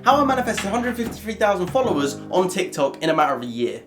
How I manifested 153,000 followers on TikTok in a matter of a year.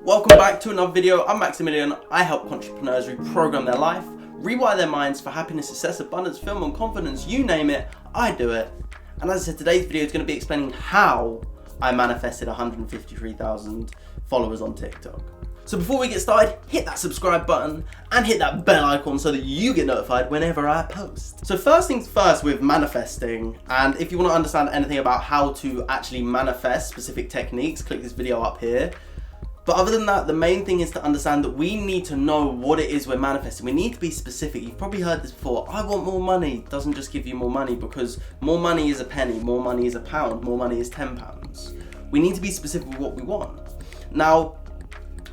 Welcome back to another video. I'm Max Hindle. I help entrepreneurs reprogram their life, rewire their minds for happiness, success, abundance, fulfillment, confidence, you name it, I do it. And as I said, today's video is going to be explaining how I manifested 153,000 followers on TikTok. So before we get started, hit that subscribe button and hit that bell icon so that you get notified whenever I post. So first things first with manifesting, and if you want to understand anything about how to actually manifest specific techniques, click this video up here. But other than that, the main thing is to understand that we need to know what it is we're manifesting. We need to be specific. You've probably heard this before. I want more money. Doesn't just give you more money, because more money is a penny, more money is a pound, more money is £10. We need to be specific with what we want. Now,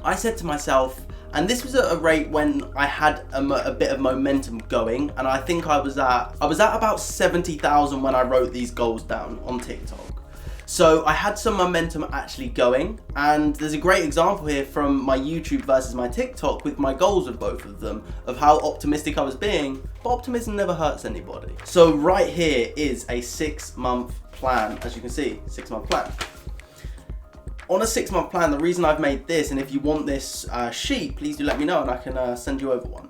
I said to myself, and this was at a rate when I had a bit of momentum going, and I think I was at about 70,000 when I wrote these goals down on TikTok. So I had some momentum actually going, and there's a great example here from my YouTube versus my TikTok with my goals of both of them, of how optimistic I was being, but optimism never hurts anybody. So right here is a 6-month plan, as you can see, 6-month plan. On a 6-month plan, the reason I've made this, and if you want this sheet, please do let me know and I can send you over one.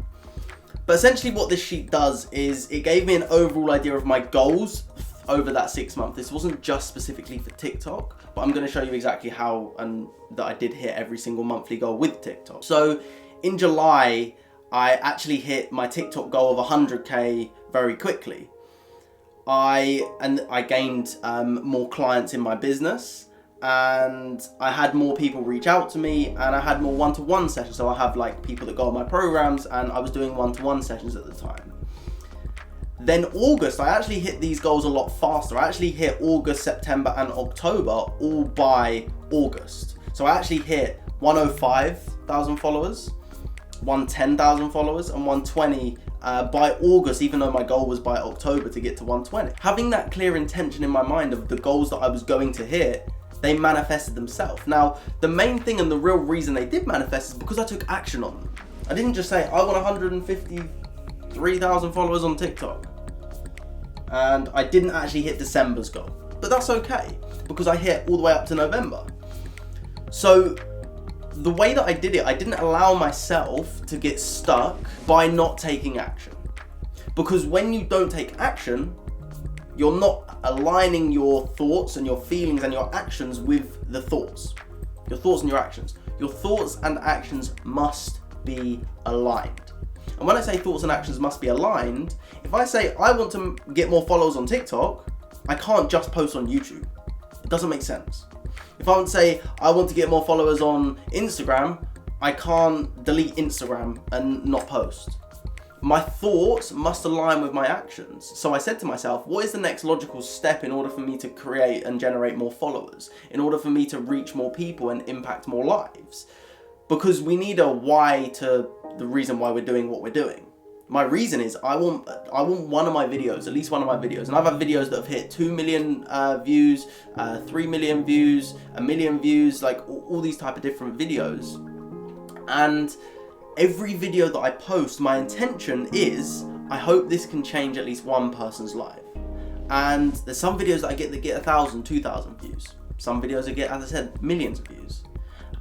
But essentially what this sheet does is it gave me an overall idea of my goals over that 6 months. This wasn't just specifically for TikTok, but I'm going to show you exactly how and that I did hit every single monthly goal with TikTok. So in July, I actually hit my TikTok goal of 100K very quickly. I gained more clients in my business, and I had more people reach out to me, and I had more one-to-one sessions. So I have like people that go on my programs, and I was doing one-to-one sessions at the time. Then August, I actually hit these goals a lot faster. I actually hit August, September and October all by August. So I actually hit 105,000 followers, 110,000 followers and 120 by August, even though my goal was by October to get to 120. Having that clear intention in my mind of the goals that I was going to hit, they manifested themselves. Now, the main thing and the real reason they did manifest is because I took action on them. I didn't just say, I want 153,000 followers on TikTok. And I didn't actually hit December's goal. But that's okay, because I hit all the way up to November. So the way that I did it, I didn't allow myself to get stuck by not taking action. Because when you don't take action, you're not aligning your thoughts and your feelings and your actions with the thoughts. Your thoughts and your actions. Your thoughts and actions must be aligned. And when I say thoughts and actions must be aligned, if I say I want to get more followers on TikTok, I can't just post on YouTube. It doesn't make sense. If I want to say I want to get more followers on Instagram, I can't delete Instagram and not post. My thoughts must align with my actions. So I said to myself, what is the next logical step in order for me to create and generate more followers? In order for me to reach more people and impact more lives? Because we need a why to the reason why we're doing what we're doing. My reason is I want one of my videos, at least one of my videos, and I've had videos that have hit 2 million views, 3 million views, 1 million views, like all these type of different videos. And every video that I post, my intention is I hope this can change at least one person's life. And there's some videos that I get 1,000, 2,000 views. Some videos that get, as I said, millions of views.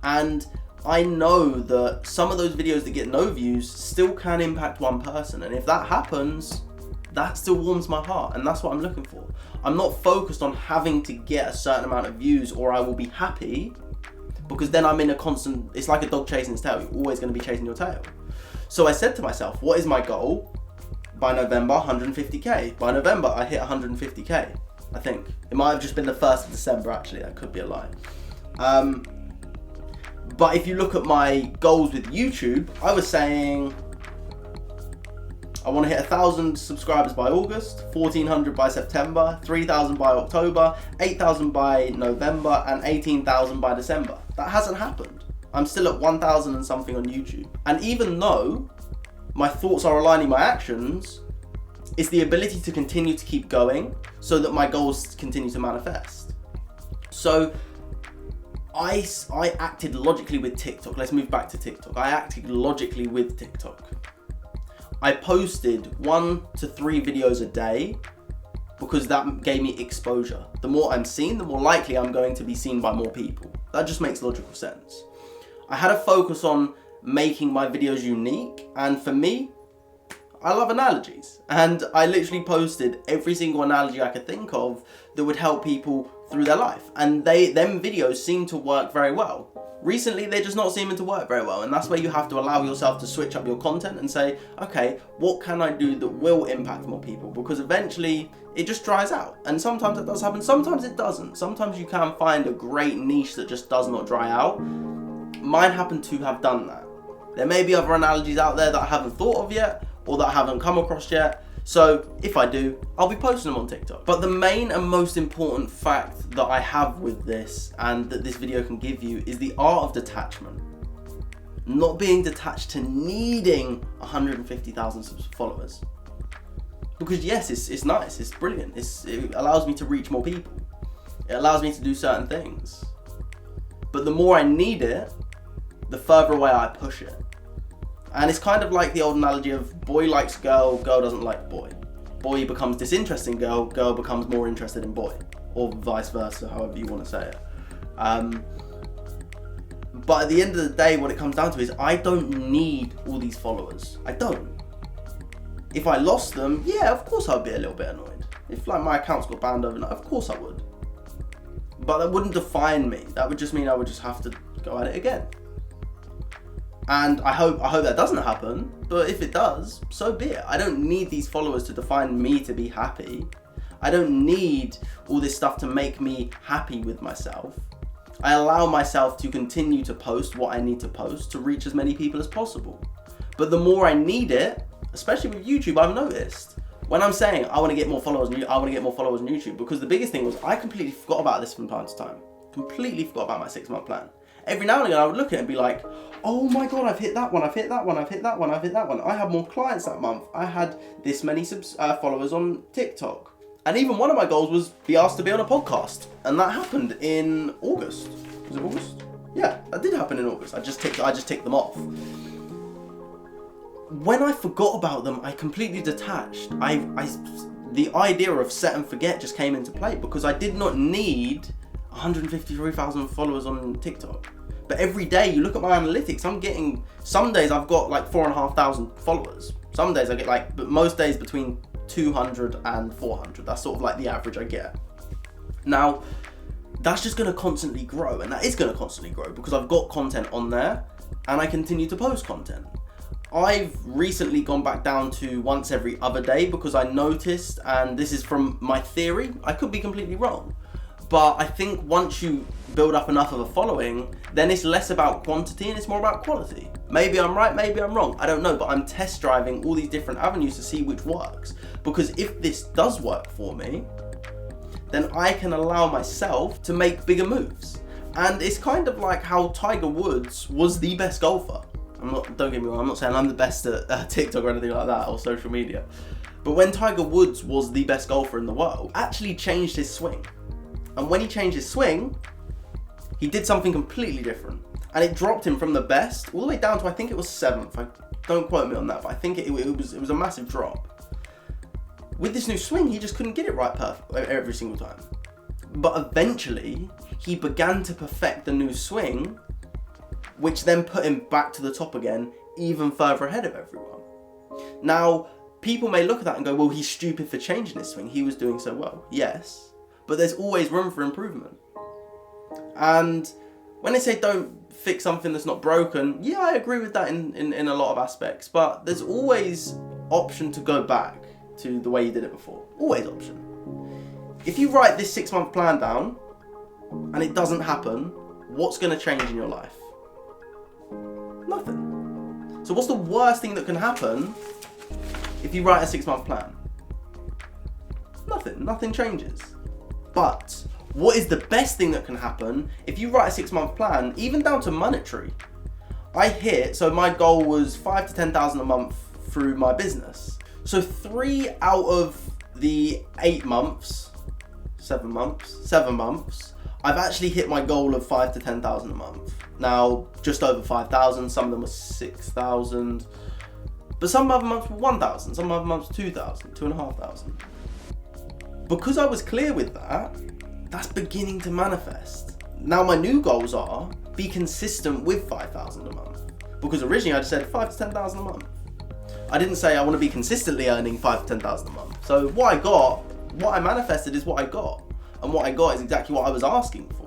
And I know that some of those videos that get no views still can impact one person. And if that happens, that still warms my heart. And that's what I'm looking for. I'm not focused on having to get a certain amount of views or I will be happy, because then I'm in a constant, it's like a dog chasing its tail. You're always going to be chasing your tail. So I said to myself, what is my goal? By November, 150K. By November, I hit 150K, I think. It might have just been the 1st of December, actually. That could be a lie. But if you look at my goals with YouTube, I was saying I want to hit 1,000 subscribers by August, 1,400 by September, 3,000 by October, 8,000 by November, and 18,000 by December. That hasn't happened. I'm still at 1,000 and something on YouTube. And even though my thoughts are aligning my actions, it's the ability to continue to keep going so that my goals continue to manifest. So I acted logically with TikTok. Let's move back to TikTok. I acted logically with TikTok. I posted 1 to 3 videos a day because that gave me exposure. The more I'm seen, the more likely I'm going to be seen by more people. That just makes logical sense. I had a focus on making my videos unique, and for me, I love analogies, and I literally posted every single analogy I could think of that would help people through their life, and them videos seem to work very well. Recently, they're just not seeming to work very well, and that's where you have to allow yourself to switch up your content and say, okay, what can I do that will impact more people? Because eventually, it just dries out, and sometimes it does happen, sometimes it doesn't. Sometimes you can find a great niche that just does not dry out. Mine happen to have done that. There may be other analogies out there that I haven't thought of yet, or that I haven't come across yet. So if I do, I'll be posting them on TikTok. But the main and most important fact that I have with this, and that this video can give you, is the art of detachment. Not being detached to needing 150,000 followers. Because yes, it's nice, it's brilliant. It allows me to reach more people. It allows me to do certain things. But the more I need it, the further away I push it. And it's kind of like the old analogy of boy likes girl, girl doesn't like boy. Boy becomes disinterested in girl, girl becomes more interested in boy. Or vice versa, however you want to say it. But at the end of the day, what it comes down to is I don't need all these followers. I don't. If I lost them, yeah, of course I'd be a little bit annoyed. If like my accounts got banned overnight, of course I would. But that wouldn't define me. That would just mean I would just have to go at it again. And I hope that doesn't happen, but if it does, so be it. I don't need these followers to define me to be happy. I don't need all this stuff to make me happy with myself. I allow myself to continue to post what I need to post to reach as many people as possible. But the more I need it, especially with YouTube, I've noticed, when I'm saying I want to get more followers on YouTube, because the biggest thing was I completely forgot about this from time to time. Completely forgot about my 6-month plan. Every now and again I would look at it and be like, oh my god, I've hit that one, I've hit that one, I've hit that one, I've hit that one. I had more clients that month. I had this many followers on TikTok. And even one of my goals was be asked to be on a podcast. And that happened in August. Was it August? Yeah, that did happen in August. I just ticked them off. When I forgot about them, I completely detached. The idea of set and forget just came into play because I did not need 153,000 followers on TikTok. But every day you look at my analytics, I'm getting, some days I've got like 4,500 followers. Some days I get like, but most days between 200 and 400. That's sort of like the average I get. Now, that's just gonna constantly grow, and that is gonna constantly grow because I've got content on there and I continue to post content. I've recently gone back down to once every other day because I noticed, and this is from my theory, I could be completely wrong, but I think once you build up enough of a following, then it's less about quantity and it's more about quality. Maybe I'm right, maybe I'm wrong, I don't know, but I'm test driving all these different avenues to see which works. Because if this does work for me, then I can allow myself to make bigger moves. And it's kind of like how Tiger Woods was the best golfer. Don't get me wrong, I'm not saying I'm the best at TikTok or anything like that, or social media. But when Tiger Woods was the best golfer in the world, actually changed his swing. And when he changed his swing, he did something completely different. And it dropped him from the best all the way down to, I think it was 7th. Don't quote me on that, but I think it was a massive drop. With this new swing, he just couldn't get it right perfect every single time. But eventually, he began to perfect the new swing, which then put him back to the top again, even further ahead of everyone. Now, people may look at that and go, well, he's stupid for changing his swing. He was doing so well. Yes, but there's always room for improvement. And when they say don't fix something that's not broken, yeah, I agree with that in a lot of aspects, but there's always option to go back to the way you did it before. Always option. If you write this 6-month plan down and it doesn't happen, what's going to change in your life? Nothing. So what's the worst thing that can happen if you write a 6-month plan? Nothing changes. But what is the best thing that can happen if you write a 6-month plan, even down to monetary? So my goal was 5,000 to 10,000 a month through my business. So 3 out of the 7 months, I've actually hit my goal of 5,000 to 10,000 a month. Now, just over 5,000, some of them were 6,000. But some other months were 1,000, some other months 2,000, 2,500. Because I was clear with that, that's beginning to manifest. Now my new goals are be consistent with 5,000 a month. Because originally I just said 5 to 10,000 a month. I didn't say I want to be consistently earning 5 to 10,000 a month. So what I manifested is what I got. And what I got is exactly what I was asking for.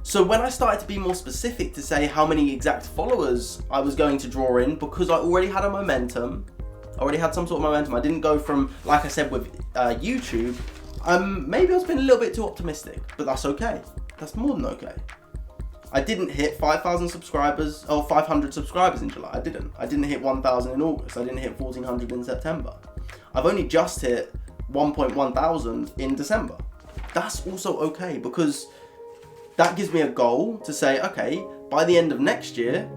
So when I started to be more specific to say how many exact followers I was going to draw in, because I already had a momentum, I already had some sort of momentum. I didn't go from, like I said with YouTube, maybe I was being a little bit too optimistic, but that's okay. That's more than okay. I didn't hit 5,000 subscribers or 500 subscribers in July. I didn't hit 1,000 in August. I didn't hit 1,400 in September. I've only just hit 1.1 thousand in December. That's also okay, because that gives me a goal to say, okay, by the end of next year,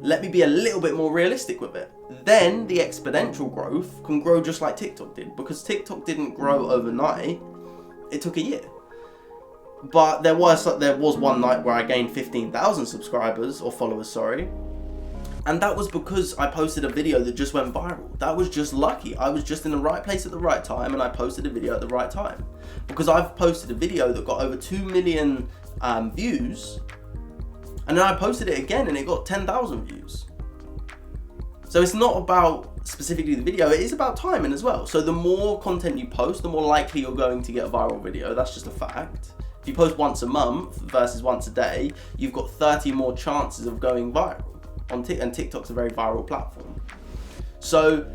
let me be a little bit more realistic with it. Then the exponential growth can grow just like TikTok did, because TikTok didn't grow overnight. It took a year. But there was one night where I gained 15,000 subscribers, or followers, sorry. And that was because I posted a video that just went viral. That was just lucky. I was just in the right place at the right time, and I posted a video at the right time. Because I've posted a video that got over 2 million views, and then I posted it again and it got 10,000 views. So it's not about specifically the video, it is about timing as well. So the more content you post, the more likely you're going to get a viral video. That's just a fact. If you post once a month versus once a day, you've got 30 more chances of going viral. And TikTok's a very viral platform. So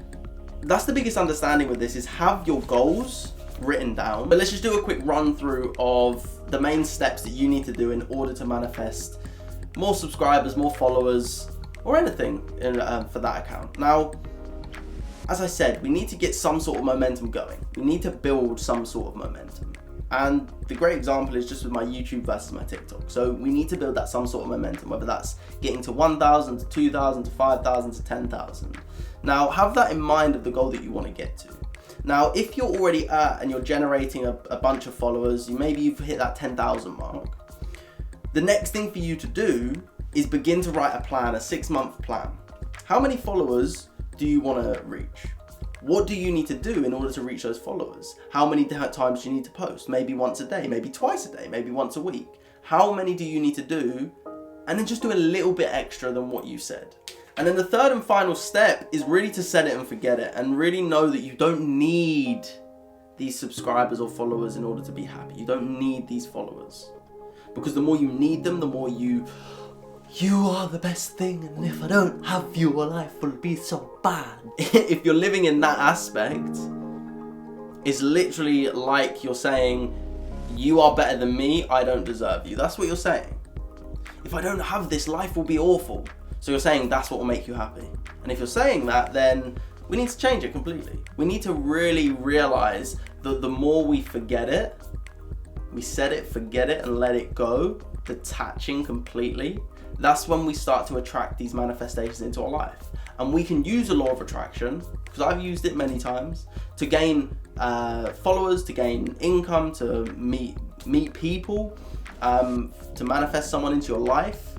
that's the biggest understanding with this, is have your goals written down. But let's just do a quick run through of the main steps that you need to do in order to manifest more subscribers, more followers, or anything for that account. Now, as I said, we need to get some sort of momentum going. We need to build some sort of momentum. And the great example is just with my YouTube versus my TikTok. So we need to build that some sort of momentum, whether that's getting to 1,000, to 2,000, to 5,000, to 10,000. Now, have that in mind of the goal that you want to get to. Now, if you're already at and you're generating a bunch of followers, maybe you've hit that 10,000 mark. The next thing for you to do is begin to write a plan, a 6-month plan. How many followers do you want to reach? What do you need to do in order to reach those followers? How many times do you need to post? Maybe once a day, maybe twice a day, maybe once a week. How many do you need to do? And then just do a little bit extra than what you said. And then the third and final step is really to set it and forget it, and really know that you don't need these subscribers or followers in order to be happy. You don't need these followers. Because the more you need them, the more you are the best thing, and if I don't have you, my life will be so bad. If you're living in that aspect, it's literally like you're saying, you are better than me, I don't deserve you. That's what you're saying. If I don't have this, life will be awful. So you're saying that's what will make you happy. And if you're saying that, then we need to change it completely. We need to really realize that the more we forget it, we set it, forget it, and let it go, detaching completely, that's when we start to attract these manifestations into our life. And we can use the law of attraction, because I've used it many times, to gain followers, to gain income, to meet people, to manifest someone into your life.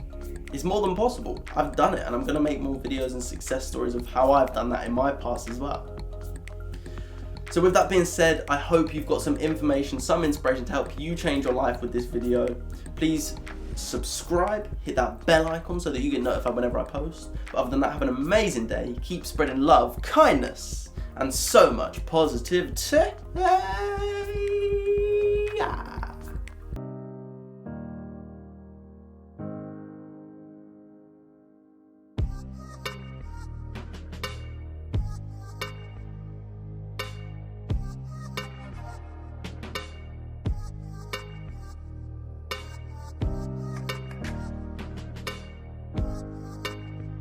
It's more than possible. I've done it, and I'm going to make more videos and success stories of how I've done that in my past as well. So with that being said, I hope you've got some information, some inspiration to help you change your life with this video. Please subscribe, hit that bell icon so that you get notified whenever I post. But other than that, have an amazing day. Keep spreading love, kindness, and so much positivity.